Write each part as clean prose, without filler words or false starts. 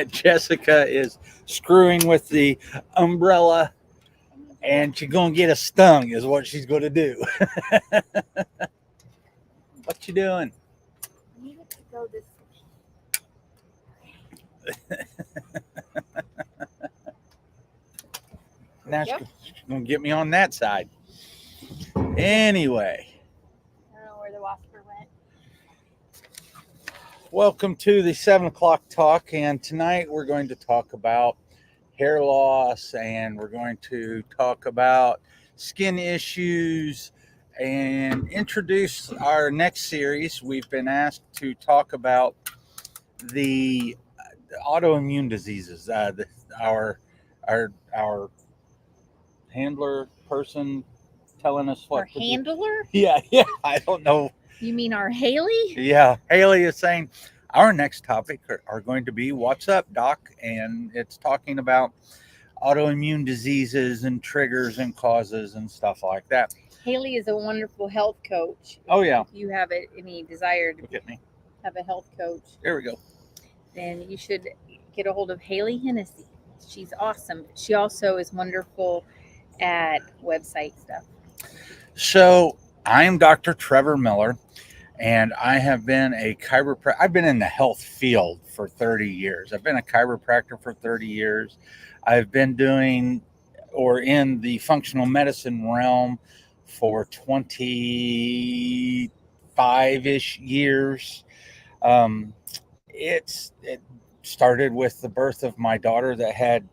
Jessica is screwing with the umbrella, and she's gonna get a stung. Is what she's gonna do. What you doing? I need it to go this Now Yep. she's gonna get me on that side. Anyway, I don't know where the wasper went. welcome to the 7 o'clock talk, and tonight we're going to talk about hair loss, and we're going to talk about skin issues and introduce our next series. We've been asked to talk about the autoimmune diseases. Our handler person telling us what Our handler? Yeah, I don't know. You mean our Haley? Yeah, Haley is saying our next topic are going to be what's up, doc, and it's talking about autoimmune diseases and triggers and causes and stuff like that. Haley is a wonderful health coach. Oh yeah, If you have any desire to look at me. have a health coach, There we go. then you should get a hold of Haley Hennessy. She's awesome. She also is wonderful at website stuff. So I'm Dr. Trevor Miller, and I have been a chiropractor. I've been in the health field for 30 years. I've been a chiropractor for 30 years. I've been doing or in the functional medicine realm for 25-ish years. It started with the birth of my daughter that had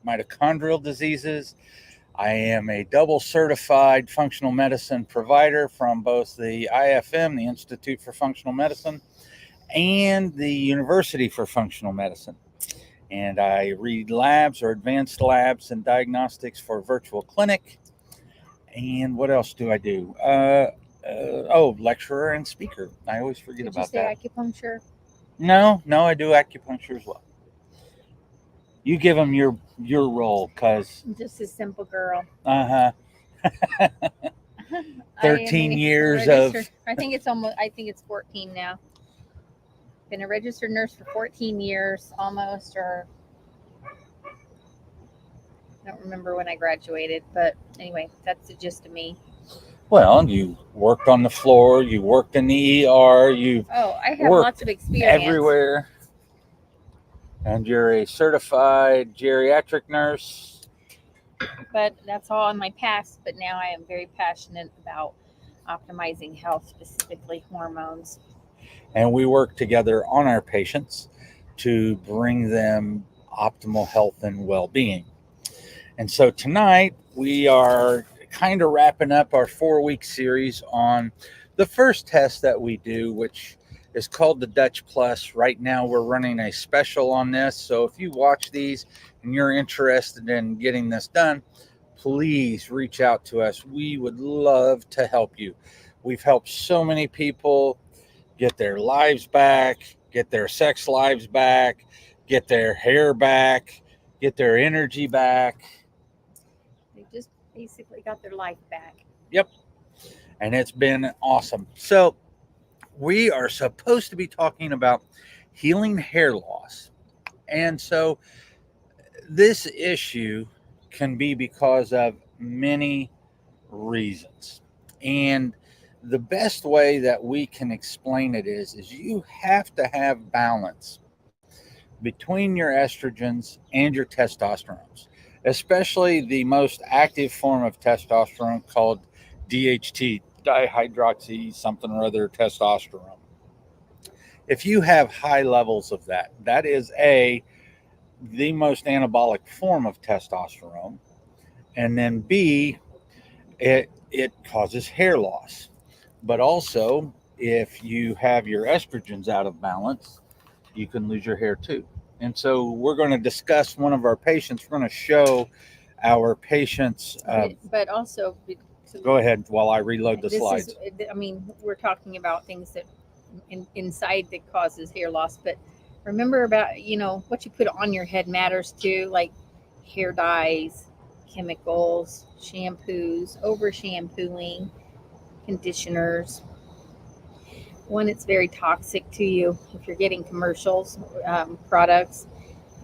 mitochondrial diseases. I am a double certified functional medicine provider from both the IFM, the Institute for Functional Medicine, and the University for Functional Medicine. And I read labs or advanced labs and diagnostics for virtual clinic. And what else do I do? Lecturer and speaker. I always forget Did you about say that. acupuncture? No, I do acupuncture as well. You give them your role, cause I'm just a simple girl. 13 I am years registered- of I think it's 14 now. Been a registered nurse for 14 years almost, or I don't remember when I graduated, but anyway, that's the gist of me. well, you worked on the floor, you worked in the ER, you Oh, I have worked lots of experience. everywhere, and you're a certified geriatric nurse. But that's all in my past. But now I am very passionate about optimizing health, specifically hormones. And we work together on our patients to bring them optimal health and well-being. And so tonight we are kind of wrapping up our 4-week series on the first test that we do, which is called the Dutch Plus. Right now we're running a special on this. So if you watch these and you're interested in getting this done, please reach out to us. We would love to help you. We've helped so many people get their lives back, get their sex lives back, get their hair back, get their energy back. They just basically got their life back. Yep. And it's been awesome. So, we are supposed to be talking about healing hair loss. And so, this issue can be because of many reasons. And the best way that we can explain it is you have to have balance between your estrogens and your testosterones, especially the most active form of testosterone called DHT, dihydroxy something or other testosterone. If you have high levels of that, that is the most anabolic form of testosterone, and then B, it causes hair loss. But also, if you have your estrogens out of balance, you can lose your hair too. And so we're going to discuss one of our patients. We're going to show our patients. But also, Go ahead while I reload the slides. We're talking about things that inside that causes hair loss. But remember about, what you put on your head matters too, like hair dyes, chemicals, shampoos, over shampooing, conditioners. One, it's very toxic to you if you're getting commercials, products,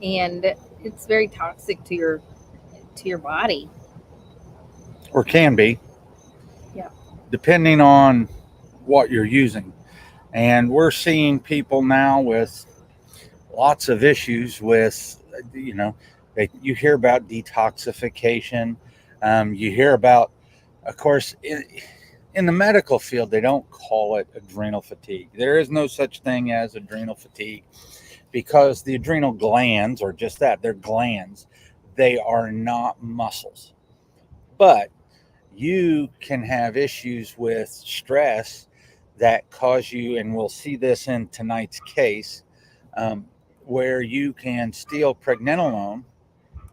and it's very toxic to your body. or can be, Yeah. depending on what you're using. And we're seeing people now with lots of issues with, you know, you hear about detoxification. You hear about, of course, in the medical field, they don't call it adrenal fatigue. There is no such thing as adrenal fatigue because the adrenal glands are just that. They're glands. They are not muscles. But you can have issues with stress that cause you, and we'll see this in tonight's case, um, where you can steal pregnenolone.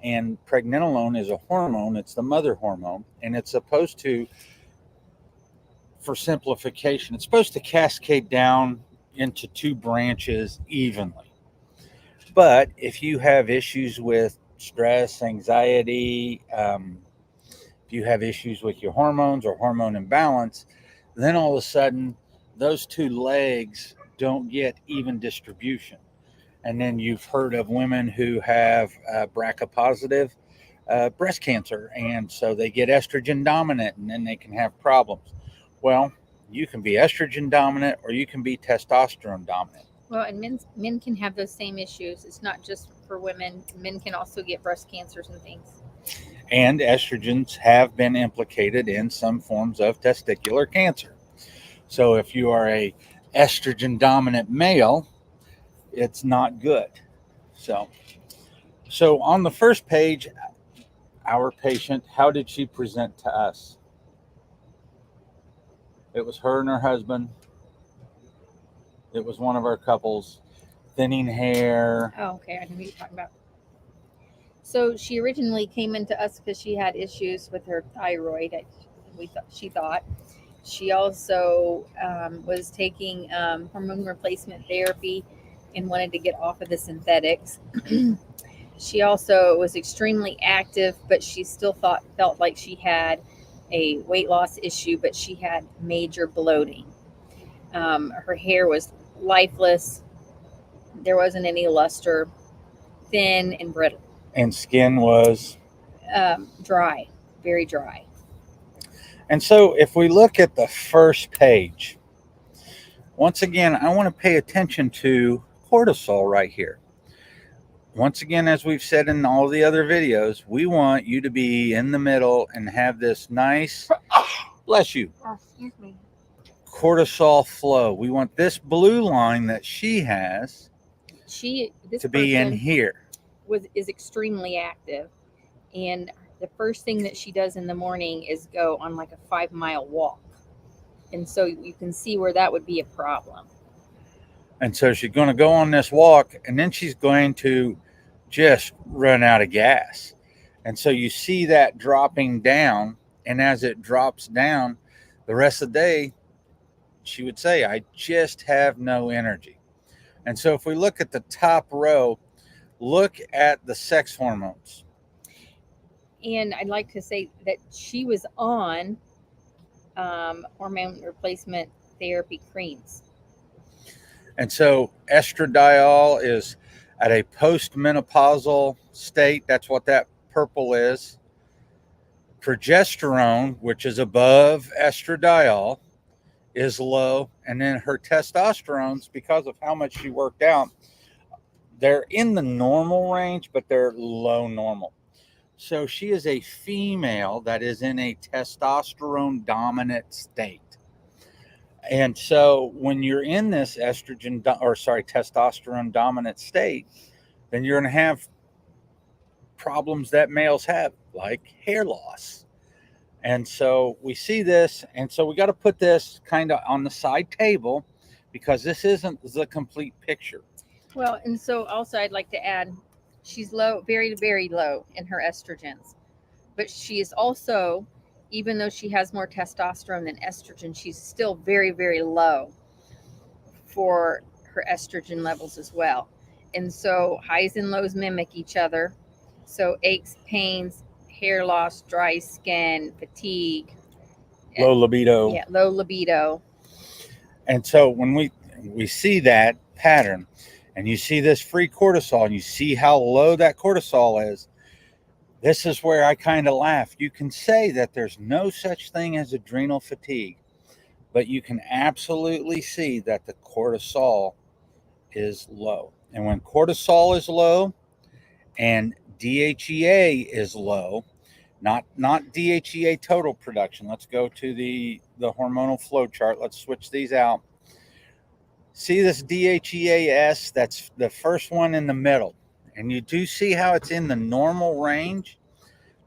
And pregnenolone is a hormone, it's the mother hormone, and it's supposed to, for simplification, it's supposed to cascade down into two branches evenly. But if you have issues with stress, anxiety, if you have issues with your hormones or hormone imbalance, then all of a sudden those two legs don't get even distribution. And then you've heard of women who have BRCA positive breast cancer, and so they get estrogen dominant, and then they can have problems. Well, you can be estrogen dominant or you can be testosterone dominant. Well, and men can have those same issues. It's not just for women. Men can also get breast cancers and things. And estrogens have been implicated in some forms of testicular cancer. So if you are a estrogen dominant male, it's not good. So on the first page, our patient, how did she present to us? It was her and her husband. It was one of our couples. Thinning hair. Oh, okay. I know who you're talking about. So she originally came into us because she had issues with her thyroid. She thought. She also was taking hormone replacement therapy and wanted to get off of the synthetics. She also was extremely active, but she still felt like she had a weight loss issue, but she had major bloating. Her hair was lifeless. There wasn't any luster, thin and brittle. And skin was Dry, very dry. And so if we look at the first page, once again, I want to pay attention to cortisol right here. Once again, as we've said in all the other videos, we want you to be in the middle and have this nice, bless you, Excuse me. cortisol flow. We want this blue line that she has This to be in here. Is extremely active, and the first thing that she does in the morning is go on like a 5-mile walk, and so you can see where that would be a problem. And so she's going to go on this walk, and then she's going to just run out of gas. And so you see that dropping down, and as it drops down, the rest of the day, she would say, I just have no energy. And so if we look at the top row, look at the sex hormones. And I'd like to say that she was on hormone replacement therapy creams. And so estradiol is at a postmenopausal state. That's what that purple is. Progesterone, which is above estradiol, is low. And then her testosterones, because of how much she worked out, they're in the normal range, but they're low normal. So she is a female that is in a testosterone dominant state. And so when you're in this testosterone dominant state, then you're going to have problems that males have, like hair loss. And so we see this, and so we got to put this kind of on the side table because this isn't the complete picture. Well, and so also I'd like to add, she's low, very, very low in her estrogens, but she is also, even though she has more testosterone than estrogen, she's still very, very low for her estrogen levels as well. And so highs and lows mimic each other. So aches, pains, hair loss, dry skin, fatigue, low libido. Yeah, low libido. And so when we see that pattern, and you see this free cortisol, and you see how low that cortisol is, this is where I kind of laugh. You can say that there's no such thing as adrenal fatigue, but you can absolutely see that the cortisol is low. And when cortisol is low and DHEA is low, not DHEA total production. Let's go to the hormonal flow chart. Let's switch these out. See this DHEAS? That's the first one in the middle. And you do see how it's in the normal range.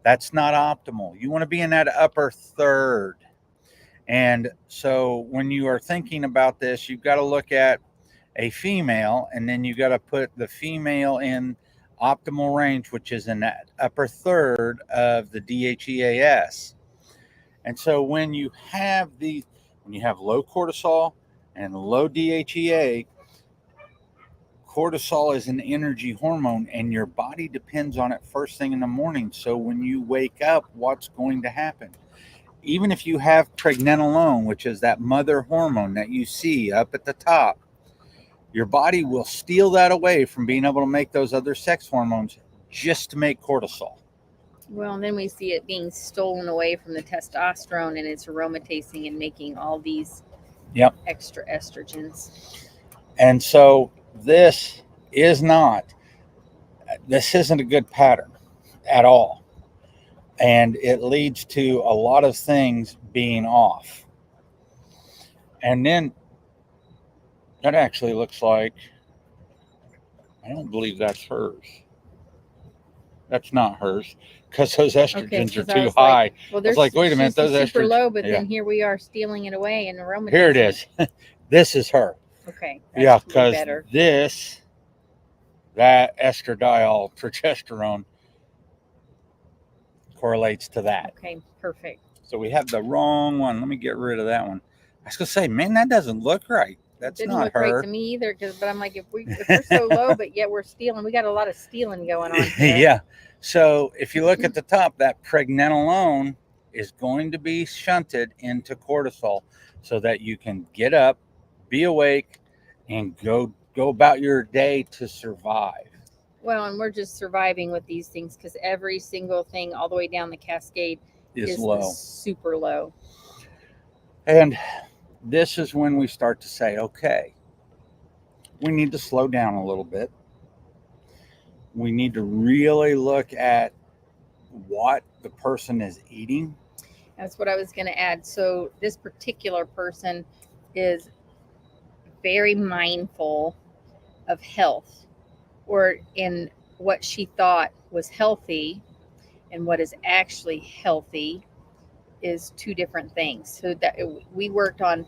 That's not optimal. You want to be in that upper third. And so when you are thinking about this, you've got to look at a female, and then you got to put the female in optimal range, which is in that upper third of the DHEAS. And so when you have low cortisol and low DHEA, cortisol is an energy hormone, and your body depends on it first thing in the morning. So when you wake up, what's going to happen? Even if you have pregnenolone, which is that mother hormone that you see up at the top, your body will steal that away from being able to make those other sex hormones just to make cortisol. Well, and then we see it being stolen away from the testosterone, and it's aromatizing and making all these extra estrogens. And so this isn't a good pattern at all. And it leads to a lot of things being off. And then that actually looks like, I don't believe that's hers. That's not hers, because those estrogens are too high. Well, there's like, wait a minute, those estrogens super low, but then here we are stealing it away and aromatizing. Here it is. This is her. Okay. Yeah, because that estradiol progesterone correlates to that. Okay, perfect. So we have the wrong one. Let me get rid of that one. I was gonna say, man, that doesn't look right. That's didn't not look her. right to me either. But I'm like, if we're so low, but yet we're stealing, we got a lot of stealing going on here. Yeah. So if you look at the top, that pregnenolone is going to be shunted into cortisol, so that you can get up, be awake, and go about your day to survive. Well, and we're just surviving with these things because every single thing all the way down the cascade is low, super low. And this is when we start to say, okay, we need to slow down a little bit. We need to really look at what the person is eating. That's what I was going to add. So this particular person is very mindful of health, or in what she thought was healthy and what is actually healthy is two different things. So that we worked on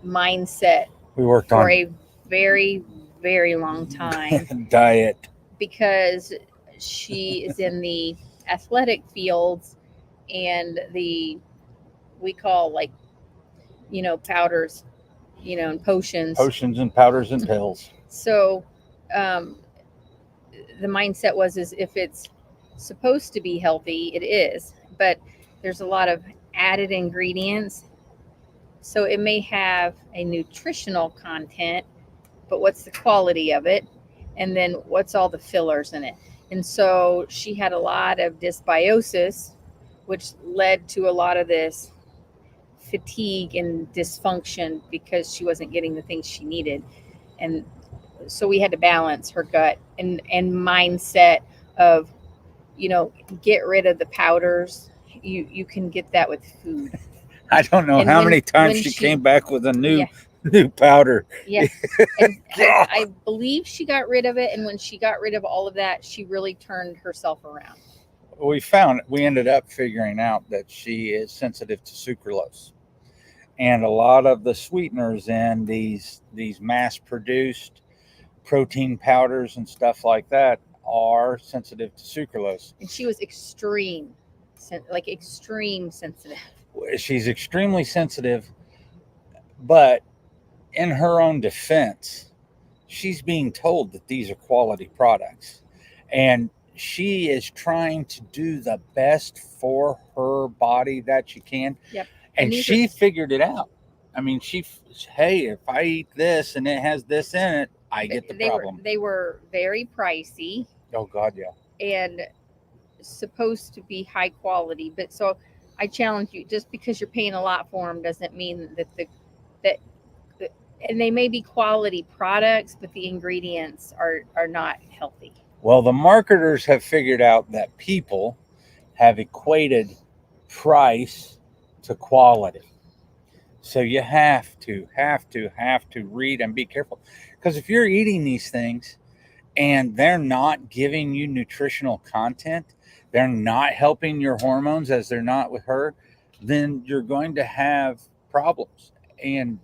mindset for a very, very long time. Diet. Because she is in the athletic fields and we call powders, and potions. Potions and powders and pills. So the mindset was if it's supposed to be healthy, it is. But there's a lot of added ingredients. So it may have a nutritional content, but what's the quality of it? And then what's all the fillers in it? And so she had a lot of dysbiosis, which led to a lot of this fatigue and dysfunction because she wasn't getting the things she needed. And so we had to balance her gut and mindset of, get rid of the powders. You can get that with food. I don't know how many times she came back with a new powder. Yeah. And I believe she got rid of it. And when she got rid of all of that, she really turned herself around. We ended up figuring out that she is sensitive to sucralose. And a lot of the sweeteners in these mass produced protein powders and stuff like that are sensitive to sucralose. And she was extreme sensitive. She's extremely sensitive, but in her own defense, she's being told that these are quality products, and she is trying to do the best for her body that she can. Yep. And she figured it out. I mean, hey, if I eat this and it has this in it, I get the problem. They were very pricey Oh God, yeah. and supposed to be high quality. But so I challenge you: just because you're paying a lot for them doesn't mean that that and they may be quality products, but the ingredients are not healthy. Well, the marketers have figured out that people have equated price to quality. So you have to read and be careful. Because if you're eating these things and they're not giving you nutritional content, they're not helping your hormones as they're not with her, then you're going to have problems. And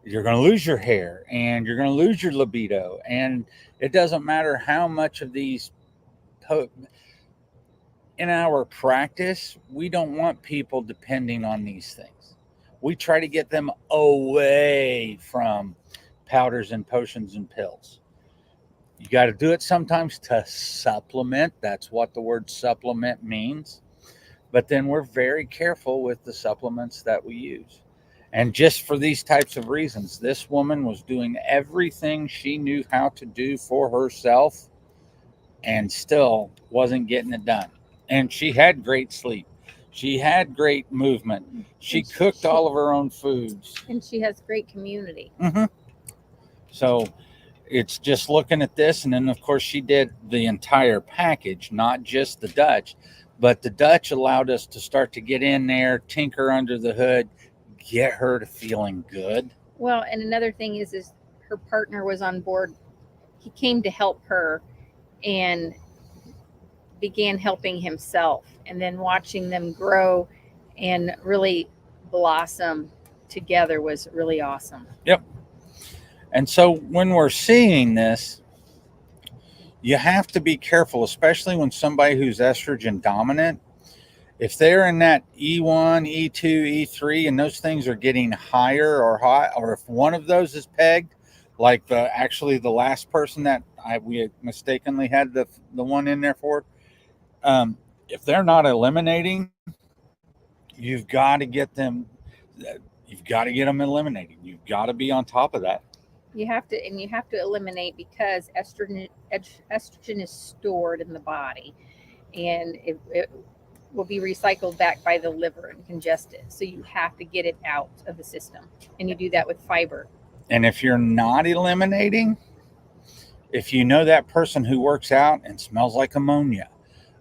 you're going to lose your hair and you're going to lose your libido. And it doesn't matter how much of these in our practice, we don't want people depending on these things. We try to get them away from powders and potions and pills. You got to do it sometimes to supplement. That's what the word supplement means. But then we're very careful with the supplements that we use. And just for these types of reasons, this woman was doing everything she knew how to do for herself and still wasn't getting it done. And she had great sleep. She had great movement. She cooked all of her own foods. And she has great community. Mm-hmm. So it's just looking at this. And then, of course, she did the entire package, not just the Dutch. But the Dutch allowed us to start to get in there, tinker under the hood, get her to feeling good. Well, and another thing is her partner was on board. He came to help her and began helping himself, and then watching them grow and really blossom together was really awesome. Yep. And so when we're seeing this, you have to be careful, especially when somebody who's estrogen dominant, if they're in that E1, E2, E3, and those things are getting higher or hot, or if one of those is pegged, like the last person that we mistakenly had the one in there for, if they're not eliminating, you've got to get them. You've got to get them eliminating. You've got to be on top of that. You have to eliminate, because estrogen is stored in the body, and it will be recycled back by the liver and congested. So you have to get it out of the system, and you do that with fiber. And if you're not eliminating, if you know that person who works out and smells like ammonia,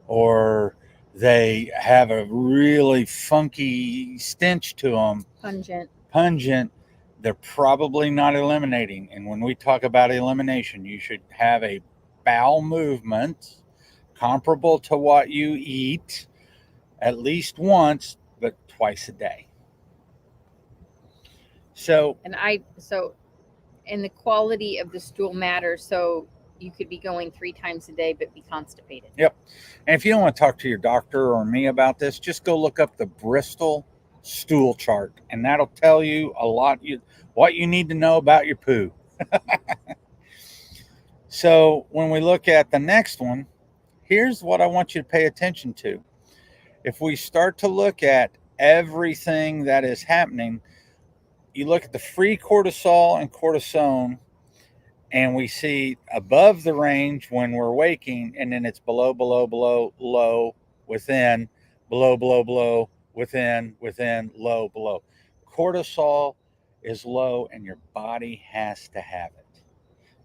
or they have a really funky stench to them, pungent, they're probably not eliminating. And when we talk about elimination, you should have a bowel movement comparable to what you eat at least once, but twice a day. And the quality of the stool matters. So you could be going 3 times a day, but be constipated. Yep. And if you don't want to talk to your doctor or me about this, just go look up the Bristol stool chart, and that'll tell you a lot, what you need to know about your poo. So when we look at the next one, here's what I want you to pay attention to. If we start to look at everything that is happening, you look at the free cortisol and cortisone, and we see above the range when we're waking, and then it's below, low, within, below, within, low, below. Cortisol is low, and your body has to have it.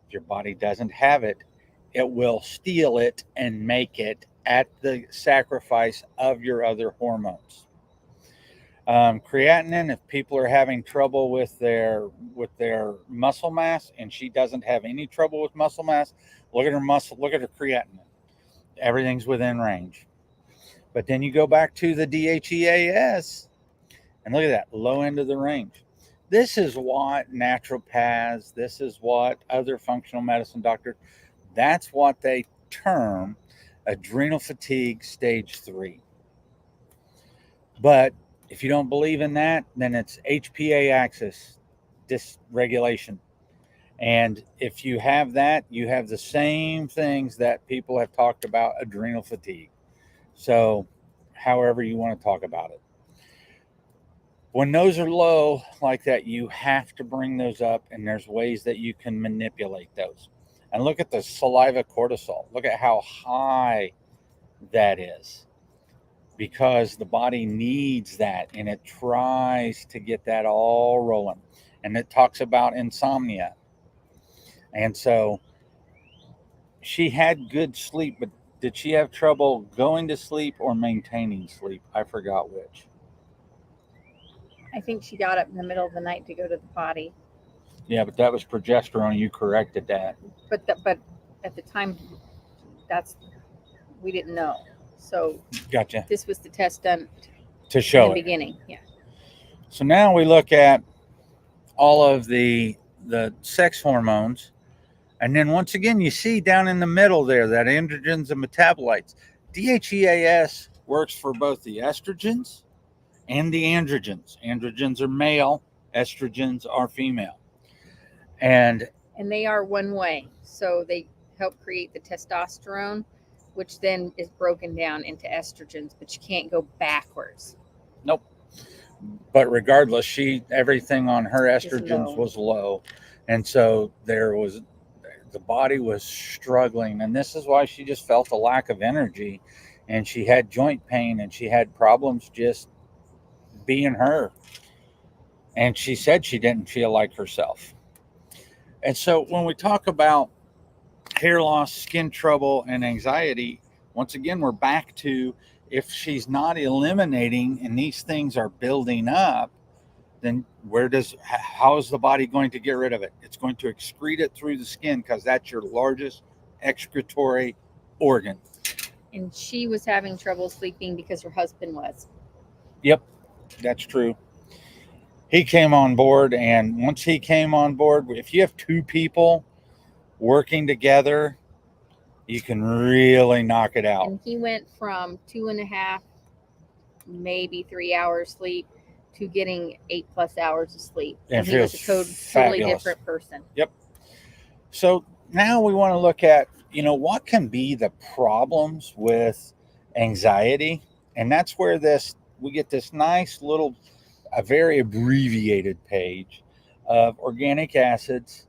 If your body doesn't have it, it will steal it and make it at the sacrifice of your other hormones. Creatinine, if people are having trouble with their muscle mass, and she doesn't have any trouble with muscle mass, look at her creatinine. Everything's within range. But then you go back to the DHEAS, and look at that, low end of the range. This is what naturopaths, this is what other functional medicine doctors, that's what they term adrenal fatigue stage 3. But if you don't believe in that, then it's HPA axis dysregulation. And if you have that, you have the same things that people have talked about adrenal fatigue. So however you want to talk about it. when those are low like that, you have to bring those up, and there's ways that you can manipulate those. And look at the saliva cortisol. Look at how high that is, because the body needs that and it tries to get that all rolling. And it talks about insomnia. And so she had good sleep, but did she have trouble going to sleep or maintaining sleep? I forgot which. I think she got up in the middle of the night to go to the potty. Yeah, but that was progesterone. You corrected that. But at the time, we didn't know. So Gotcha. this was the test done To in show the it. beginning. Yeah. So now we look at all of the sex hormones. And then once again, you see down in the middle there that androgens and metabolites. DHEAS works for both the estrogens and the androgens. Androgens are male, estrogens are female. And they are one way. So they help create the testosterone, which then is broken down into estrogens, but you can't go backwards. nope. But regardless, everything on her Low. estrogens was low. And so the body was struggling. And this is why she just felt a lack of energy. And she had joint pain and she had problems just being her. And she said she didn't feel like herself. And so when we talk about hair loss, skin trouble, and anxiety, once again, we're back to, if she's not eliminating and these things are building up, then how is the body going to get rid of it? It's going to excrete it through the skin, because that's your largest excretory organ. And she was having trouble sleeping because her husband was. Yep, that's true. He came on board, and once he came on board, if you have two people working together, you can really knock it out. And he went from 2.5, maybe 3 hours sleep to getting 8+ hours of sleep. And he was a totally different person. Yep. So now we want to look at, what can be the problems with anxiety. And that's where we get this nice little, a very abbreviated page of organic acids.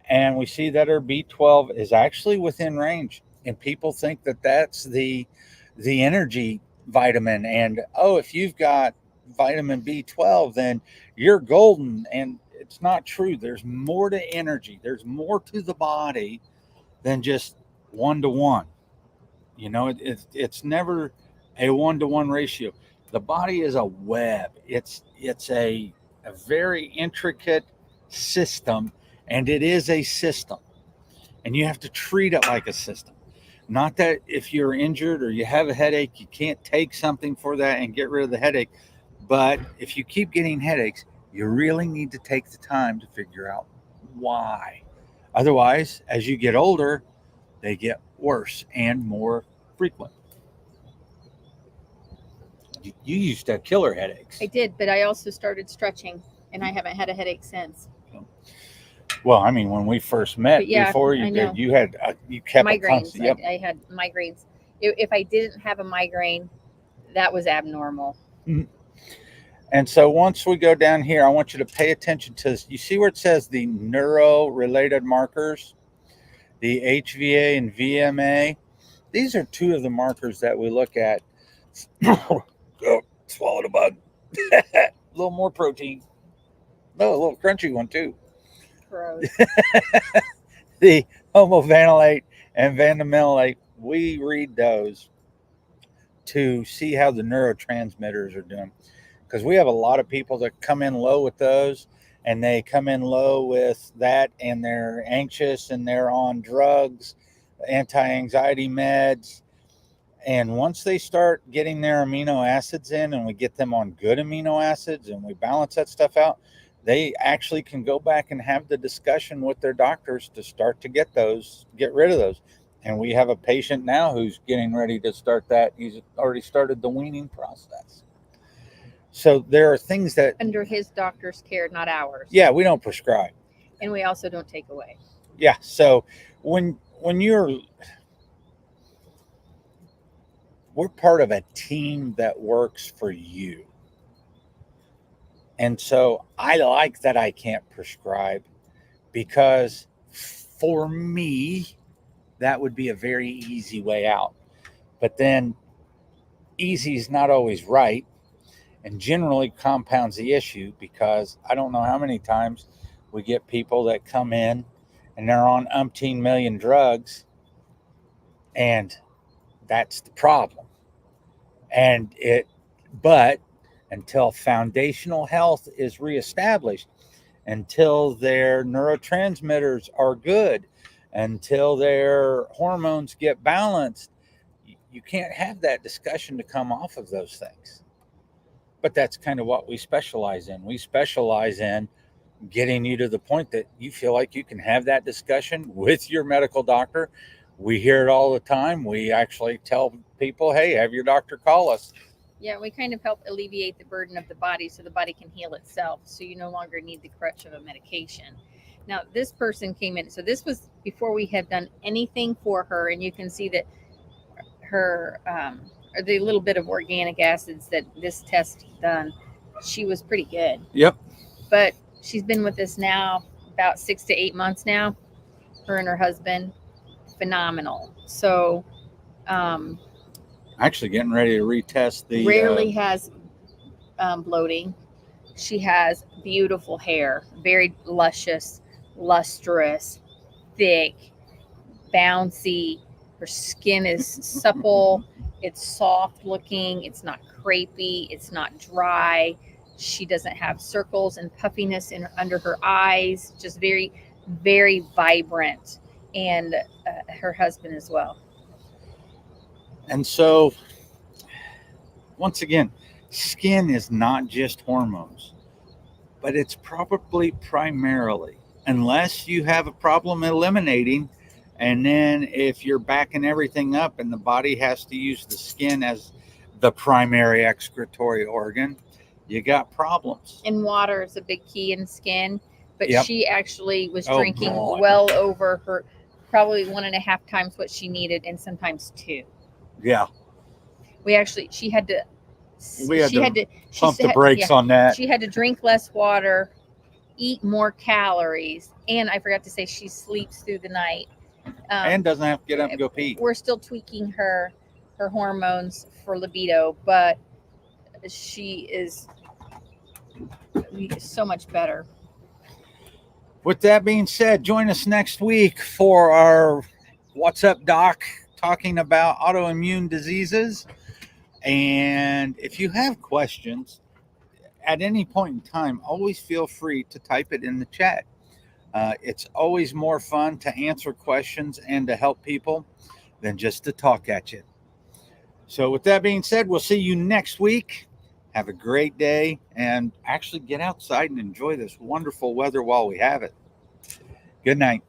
And we see that our B12 is actually within range. And people think that that's the energy vitamin. And, if you've got vitamin B12, then you're golden. And it's not true. There's more to energy. There's more to the body than just 1-to-1. It's never a 1-to-1 ratio. The body is a web. It's a very intricate system, and it is a system. And you have to treat it like a system. Not that if you're injured or you have a headache, you can't take something for that and get rid of the headache. But if you keep getting headaches, you really need to take the time to figure out why. Otherwise, as you get older, they get worse and more frequent. You used to have killer headaches. I did, but I also started stretching, and I haven't had a headache since. Well, I mean, when we first met, before you did, you kept migraines. Yep. I had migraines. If I didn't have a migraine, that was abnormal. Mm-hmm. And so once we go down here, I want you to pay attention to, you see where it says the neuro-related markers, the HVA and VMA. These are two of the markers that we look at. Oh, swallowed a bug. A little more protein. No, a little crunchy one too. Gross. The homovanillate and vandamylate, we read those to see how the neurotransmitters are doing. Because we have a lot of people that come in low with those, and they come in low with that, and they're anxious, and they're on drugs, anti-anxiety meds. And once they start getting their amino acids in, and we get them on good amino acids, and we balance that stuff out, they actually can go back and have the discussion with their doctors to start to get rid of those. And we have a patient now who's getting ready to start that. He's already started the weaning process. So there are things that, under his doctor's care, not ours. Yeah, we don't prescribe. And we also don't take away. Yeah. So when we're part of a team that works for you. And so I like that I can't prescribe, because for me, that would be a very easy way out. But then easy is not always right, and generally compounds the issue, because I don't know how many times we get people that come in and they're on umpteen million drugs, and that's the problem. And but until foundational health is reestablished, until their neurotransmitters are good, until their hormones get balanced, you can't have that discussion to come off of those things. But that's kind of what we specialize in. We specialize in getting you to the point that you feel like you can have that discussion with your medical doctor. We hear it all the time. We actually tell people, hey, have your doctor call us. Yeah, we kind of help alleviate the burden of the body so the body can heal itself. So you no longer need the crutch of a medication. Now, this person came in. So this was before we had done anything for her. And you can see that her, or the little bit of organic acids that this test done, she was pretty good. Yep. But she's been with us now about 6 to 8 months now. Her and her husband, phenomenal. So, actually getting ready to retest the rarely has bloating. She has beautiful hair, very luscious, lustrous, thick, bouncy. Her skin is supple. It's soft looking. It's not crepey. It's not dry. She doesn't have circles and puffiness under her eyes. Just very, very vibrant. And her husband as well. And so, once again, skin is not just hormones, but it's probably primarily, unless you have a problem eliminating, and then if you're backing everything up and the body has to use the skin as the primary excretory organ, you got problems. And water is a big key in skin, but Yep. She actually was Oh, drinking God. well over her, probably 1.5 times what she needed, and sometimes 2. Yeah, She had to we had she to had to she pump the said- brakes yeah, on that. she had to drink less water, eat more calories, and I forgot to say she sleeps through the night. And doesn't have to get up and go pee. We're still tweaking her hormones for libido, but she is so much better. With that being said, join us next week for our What's Up Doc, talking about autoimmune diseases. And if you have questions at any point in time, always feel free to type it in the chat. It's always more fun to answer questions and to help people than just to talk at you. So with that being said, we'll see you next week. Have a great day, and actually get outside and enjoy this wonderful weather while we have it. Good night.